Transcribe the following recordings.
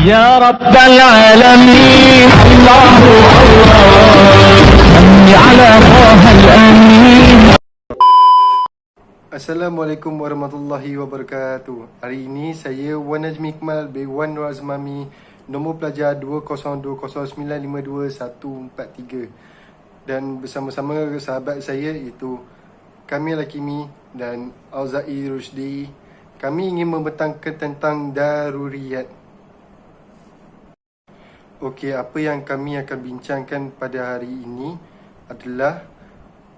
يا رب العالمين الله صل على طه الأمين. Assalamualaikum warahmatullahi wabarakatuh. Hari ini saya Wan Najmi Ikmal bin Wan Razmami, nombor pelajar 20209522143, dan bersama-sama sahabat saya iaitu Kamil Hakimi dan Auza'i Rusdi, kami ingin membentangkan tentang daruriyat. Okey, apa yang kami akan bincangkan pada hari ini adalah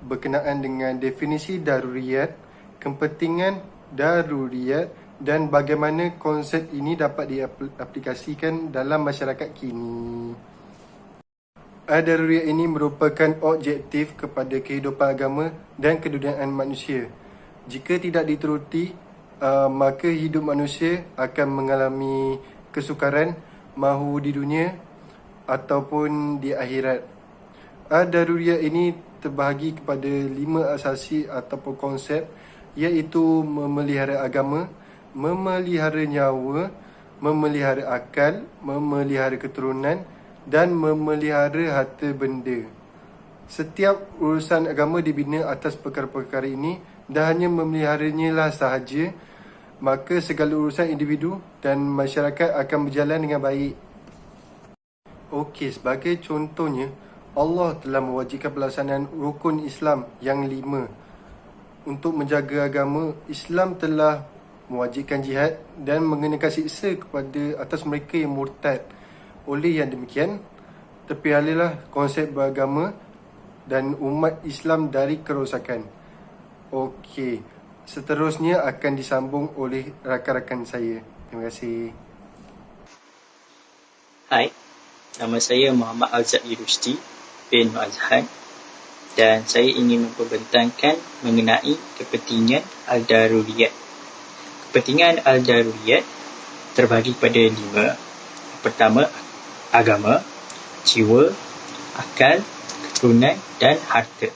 berkenaan dengan definisi daruriyat, kepentingan daruriyat dan bagaimana konsep ini dapat diaplikasikan dalam masyarakat kini. Daruriyat ini merupakan objektif kepada kehidupan agama dan keduniaan manusia. Jika tidak dituruti, maka hidup manusia akan mengalami kesukaran, mahu di dunia ataupun di akhirat. Daruriyat ini terbahagi kepada 5 asasi ataupun konsep, iaitu memelihara agama, memelihara nyawa, memelihara akal, memelihara keturunan dan memelihara harta benda. Setiap urusan agama dibina atas perkara-perkara ini, dan hanya memeliharanya lah sahaja, maka segala urusan individu dan masyarakat akan berjalan dengan baik. Okey, sebagai contohnya, Allah telah mewajibkan pelaksanaan rukun Islam yang 5. Untuk menjaga agama, Islam telah mewajibkan jihad dan mengenakan siksa kepada atas mereka yang murtad. Oleh yang demikian, terpeliharalah konsep beragama dan umat Islam dari kerosakan. Okey, seterusnya akan disambung oleh rakan-rakan saya. Terima kasih. Hai, nama saya Muhammad Auza'i Rusdi bin Azhan, dan saya ingin membentangkan mengenai kepentingan al-daruriyat. Kepentingan al-daruriyat terbahagi pada 5. Pertama, agama, jiwa, akal, keturunan dan harta.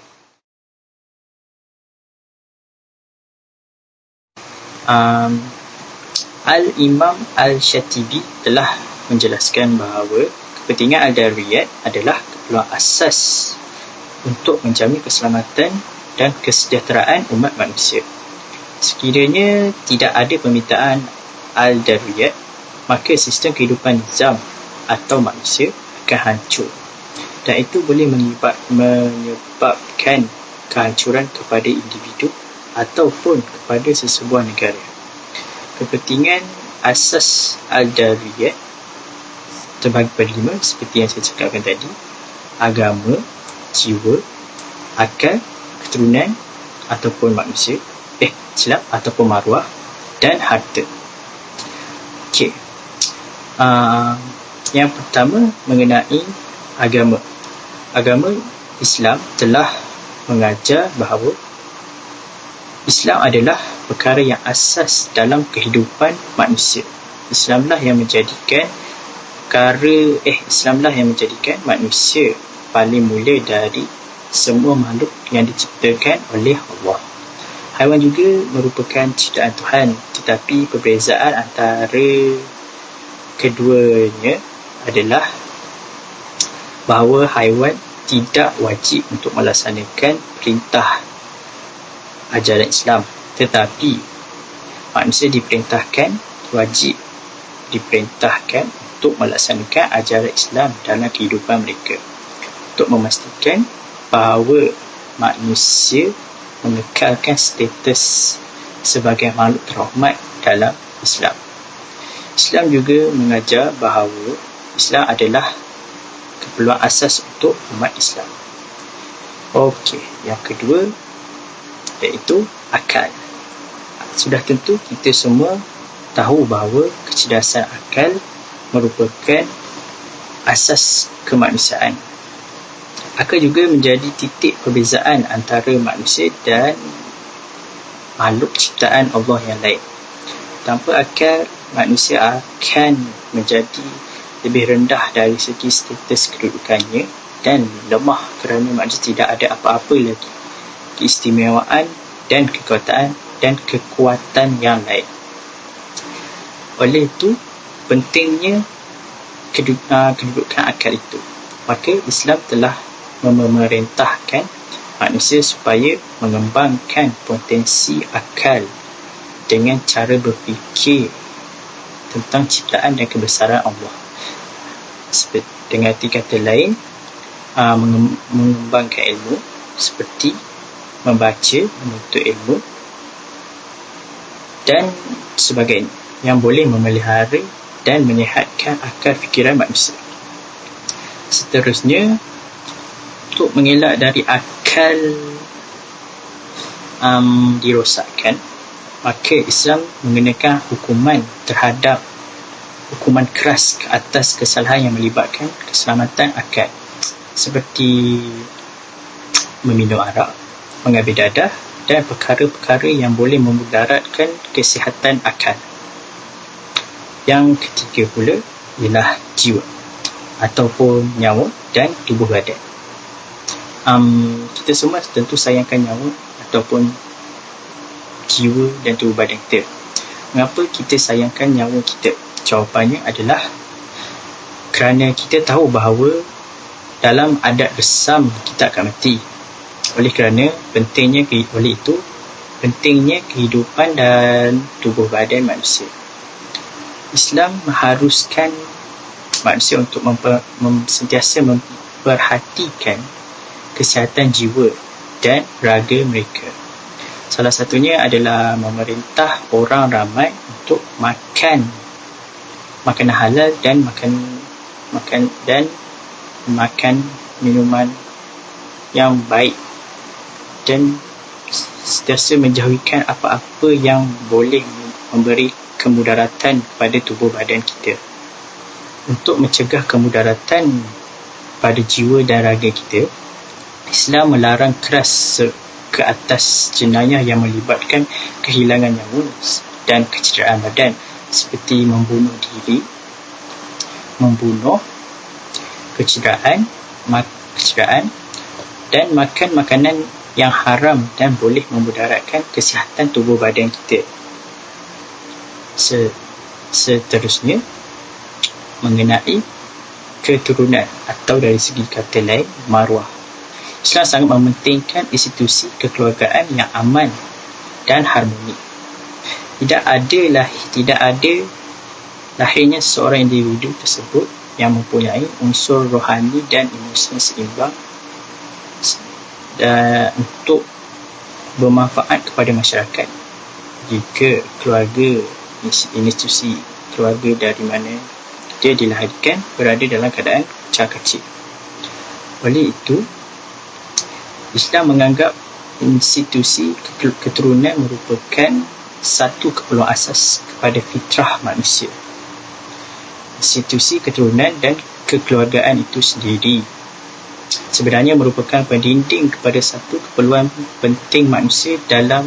Al-Imam Al-Shatibi telah menjelaskan bahawa kepentingan al-daruriyat adalah keperluan asas untuk menjamin keselamatan dan kesejahteraan umat manusia. Sekiranya tidak ada permintaan al-daruriyat, maka sistem kehidupan nizam atau manusia akan hancur, dan itu boleh menyebabkan kehancuran kepada individu ataupun kepada sesebuah negara. Kepentingan asas al-daruriyat terbahagi pada 5 seperti yang saya cakapkan tadi: agama, jiwa, akal, keturunan ataupun manusia, ataupun maruah dan harta. Okey. Yang pertama mengenai agama. Agama Islam telah mengajar bahawa Islam adalah perkara yang asas dalam kehidupan manusia. Islamlah yang menjadikan manusia paling mulia dari semua makhluk yang diciptakan oleh Allah. Haiwan juga merupakan ciptaan Tuhan, tetapi perbezaan antara keduanya adalah bahawa haiwan tidak wajib untuk melaksanakan perintah ajaran Islam, tetapi manusia wajib diperintahkan untuk melaksanakan ajaran Islam dalam kehidupan mereka, untuk memastikan bahawa manusia mengekalkan status sebagai makhluk terhormat dalam Islam. Islam juga mengajar bahawa Islam adalah keperluan asas untuk umat Islam. Okey, yang kedua iaitu akal. Sudah tentu kita semua tahu bahawa kecerdasan akal merupakan asas kemanusiaan. Akal juga menjadi titik perbezaan antara manusia dan makhluk ciptaan Allah yang lain. Tanpa akal, manusia akan menjadi lebih rendah dari segi status kedudukannya dan lemah kerana manusia tidak ada apa-apa lagi keistimewaan dan kekuatan yang lain. Oleh itu, pentingnya kedudukan akal itu. Maka Islam telah memerintahkan manusia supaya mengembangkan potensi akal dengan cara berfikir tentang ciptaan dan kebesaran Allah. Dengan arti kata lain, mengembangkan ilmu seperti membaca, menuntut ilmu dan sebagainya yang boleh memelihara dan menyihatkan akal fikiran manusia. Seterusnya, untuk mengelak dari akal dirosakkan, maka Islam mengenakan hukuman keras ke atas kesalahan yang melibatkan keselamatan akal, seperti meminum arak, mengambil dadah dan perkara-perkara yang boleh memudaratkan kesihatan akal. Yang ketiga pula ialah jiwa ataupun nyawa dan tubuh badan. Kita semua tentu sayangkan nyawa ataupun jiwa dan tubuh badan kita. Mengapa kita sayangkan nyawa kita? Jawapannya adalah kerana kita tahu bahawa dalam adat besam kita akan mati. Oleh itu pentingnya kehidupan dan tubuh badan manusia. Islam mengharuskan manusia untuk sentiasa memperhatikan kesihatan jiwa dan raga mereka. Salah satunya adalah memerintah orang ramai untuk makan makanan halal dan makan minuman yang baik, dan sentiasa menjauhikan apa-apa yang boleh memberi kemudaratan kepada tubuh badan kita. Untuk mencegah kemudaratan pada jiwa dan raga kita, Islam melarang keras ke atas jenayah yang melibatkan kehilangan nyawa dan kecederaan badan, seperti membunuh diri, kecederaan dan makan makanan yang haram dan boleh memudaratkan kesihatan tubuh badan kita. Seterusnya, mengenai keturunan atau dari segi kata lain, maruah. Islam sangat mementingkan institusi kekeluargaan yang aman dan harmoni. Tidak ada lahirnya seorang individu tersebut yang mempunyai unsur rohani dan emosi seimbang untuk bermanfaat kepada masyarakat. Jika keluarga, institusi keluarga dari mana dia dilahirkan berada dalam keadaan kacil. Oleh itu, Islam menganggap institusi keturunan merupakan satu keperluan asas kepada fitrah manusia. Institusi keturunan dan kekeluargaan itu sendiri sebenarnya merupakan pendinding kepada satu keperluan penting manusia dalam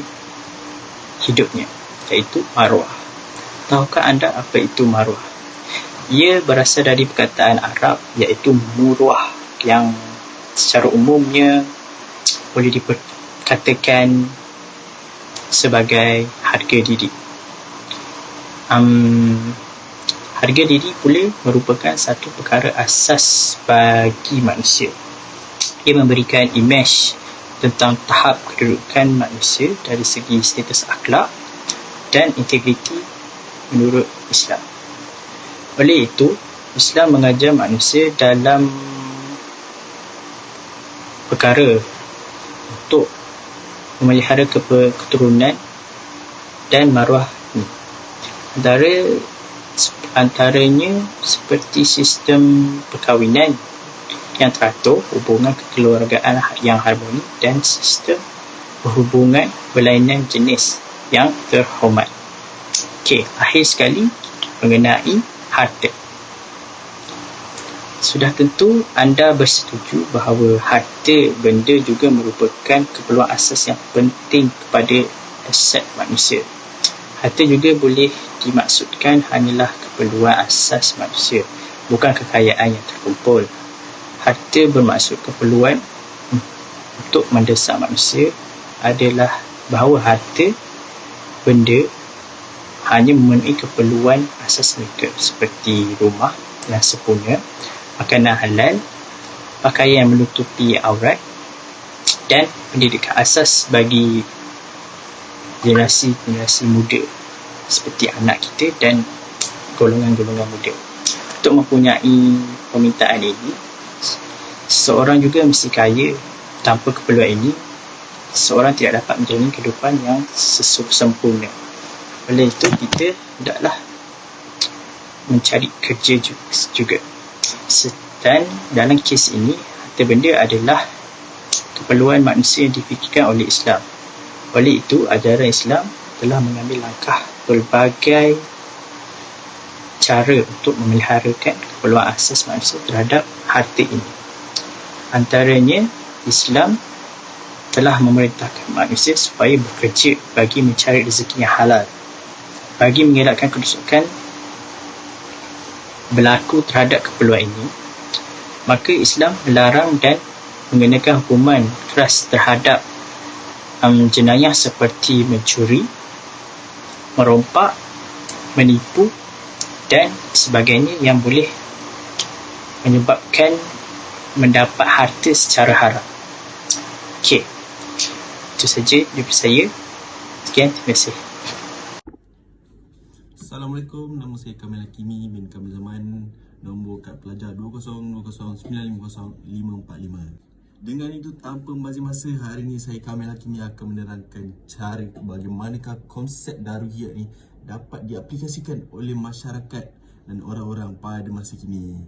hidupnya, iaitu maruah. Tahukah anda apa itu maruah? Ia berasal dari perkataan Arab iaitu muruah, yang secara umumnya boleh dikatakan sebagai harga diri. Harga diri pula merupakan satu perkara asas bagi manusia. Ia memberikan imej tentang tahap kedudukan manusia dari segi status akhlak dan integriti menurut Islam. Oleh itu, Islam mengajar manusia dalam perkara untuk memelihara keturunan dan maruah ini. Antaranya seperti sistem perkahwinan yang teratur, hubungan kekeluargaan yang harmoni dan sistem berhubungan berlainan jenis yang terhormat. Akhir sekali mengenai harta. Sudah tentu anda bersetuju bahawa harta benda juga merupakan keperluan asas yang penting kepada aset manusia. Harta juga boleh dimaksudkan hanyalah keperluan asas manusia, bukan kekayaan yang terkumpul. Harta bermaksud keperluan untuk mendesak manusia adalah bahawa harta benda hanya memenuhi keperluan asas mereka seperti rumah, yang sempurna, makanan halal, pakaian menutupi aurat, dan pendidikan asas bagi generasi muda seperti anak kita dan golongan-golongan muda. Untuk mempunyai permintaan ini, seseorang juga mesti kaya. Tanpa keperluan ini, seseorang tidak dapat menjalani kehidupan yang sempurna. Oleh itu, kita hendaklah mencari kerja juga. Dan dalam kes ini, harta benda adalah keperluan manusia yang difikirkan oleh Islam. Oleh itu, ajaran Islam telah mengambil langkah pelbagai cara untuk memeliharakan keperluan asas manusia terhadap harta ini. Antaranya, Islam telah memerintahkan manusia supaya bekerja bagi mencari rezeki yang halal, bagi mengelakkan kerusakan berlaku terhadap keperluan ini. Maka Islam melarang dan mengenakan hukuman keras terhadap jenayah seperti mencuri, merompak, menipu dan sebagainya yang boleh menyebabkan mendapat harta secara haram. Okey, itu saja daripada saya. Sekian, terima kasih. Assalamualaikum, nama saya Kamil Hakimi bin Kamil Zaman, nombor kad pelajar 2020950545. Dengan itu, tanpa membazir masa, hari ini saya Kamil Hakimi akan menerangkan cara bagaimanakah konsep Darwiyat ni dapat diaplikasikan oleh masyarakat dan orang-orang pada masa kini.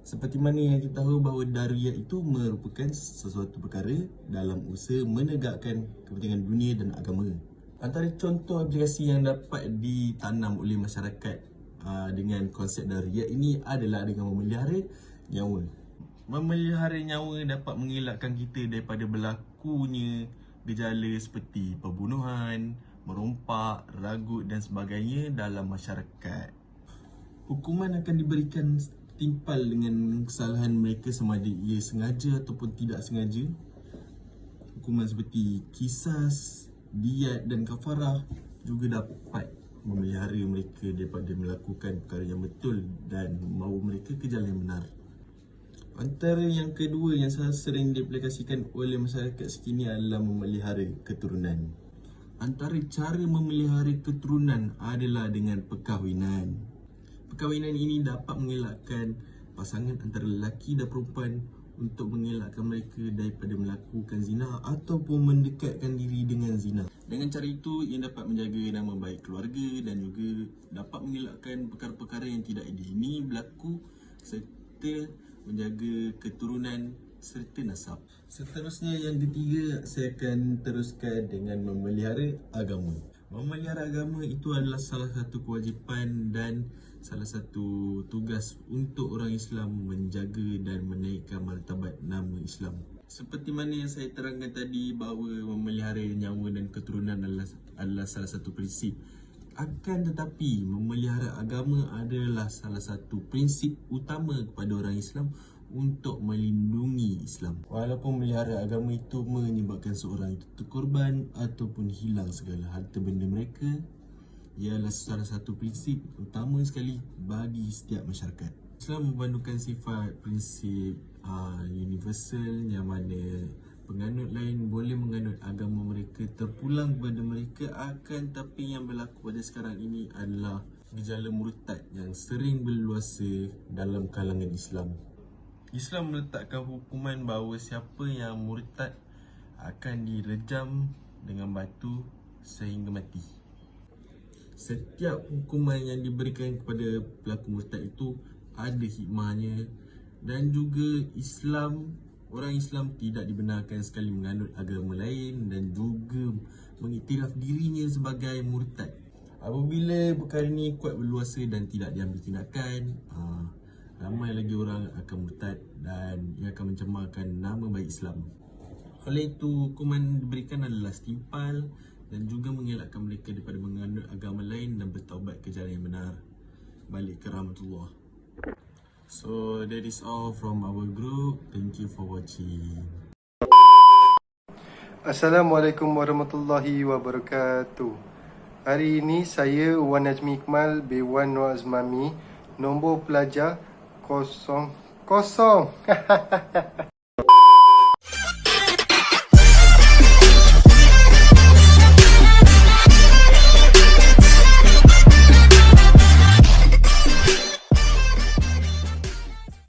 Seperti mana yang kita tahu bahawa Darwiyat itu merupakan sesuatu perkara dalam usaha menegakkan kepentingan dunia dan agama. Antara contoh aplikasi yang dapat ditanam oleh masyarakat dengan konsep Darwiyat ini adalah dengan memelihara nyawa. Memelihara nyawa dapat mengelakkan kita daripada berlakunya gejala seperti pembunuhan, merompak, ragut dan sebagainya dalam masyarakat. Hukuman akan diberikan timpal dengan kesalahan mereka sama ada ia sengaja ataupun tidak sengaja. Hukuman seperti kisas, diat dan kafarah juga dapat memelihara mereka daripada melakukan perkara yang betul dan membawa mereka ke jalan yang benar. Antara yang kedua yang sangat sering diaplikasikan oleh masyarakat sekini adalah memelihara keturunan. Antara cara memelihara keturunan adalah dengan perkahwinan. Perkahwinan ini dapat mengelakkan pasangan antara lelaki dan perempuan untuk mengelakkan mereka daripada melakukan zina ataupun mendekatkan diri dengan zina. Dengan cara itu, ia dapat menjaga nama baik keluarga dan juga dapat mengelakkan perkara-perkara yang tidak diingini berlaku serta menjaga keturunan serta nasab. Seterusnya yang ketiga, saya akan teruskan dengan memelihara agama. Memelihara agama itu adalah salah satu kewajipan dan salah satu tugas untuk orang Islam menjaga dan menaikkan martabat nama Islam. Seperti mana yang saya terangkan tadi bahawa memelihara nyawa dan keturunan adalah salah satu prinsip. Akan tetapi, memelihara agama adalah salah satu prinsip utama kepada orang Islam untuk melindungi Islam. Walaupun memelihara agama itu menyebabkan seorang itu terkorban ataupun hilang segala harta benda mereka, ialah salah satu prinsip utama sekali bagi setiap masyarakat. Islam memandungkan sifat prinsip universal yang mana penganut lain boleh menganut agama mereka terpulang kepada mereka, akan tapi yang berlaku pada sekarang ini adalah gejala murtad yang sering berluasa dalam kalangan Islam. Islam meletakkan hukuman bahawa siapa yang murtad akan direjam dengan batu sehingga mati. Setiap hukuman yang diberikan kepada pelaku murtad itu ada hikmahnya, dan juga orang Islam tidak dibenarkan sekali menganut agama lain dan juga mengiktiraf dirinya sebagai murtad. Apabila perkara ini kuat berluasa dan tidak diambil tindakan, ramai lagi orang akan murtad dan ia akan mencemarkan nama baik Islam. Oleh itu, hukuman diberikan adalah setimpal dan juga mengelakkan mereka daripada menganut agama lain dan bertaubat ke jalan yang benar, balik ke rahmatullah. So that is all from our group. Thank you for watching. Assalamualaikum warahmatullahi wabarakatuh. Hari ini saya Wan Najmi Iqmal B1 Nur Azmami nombor pelajar 00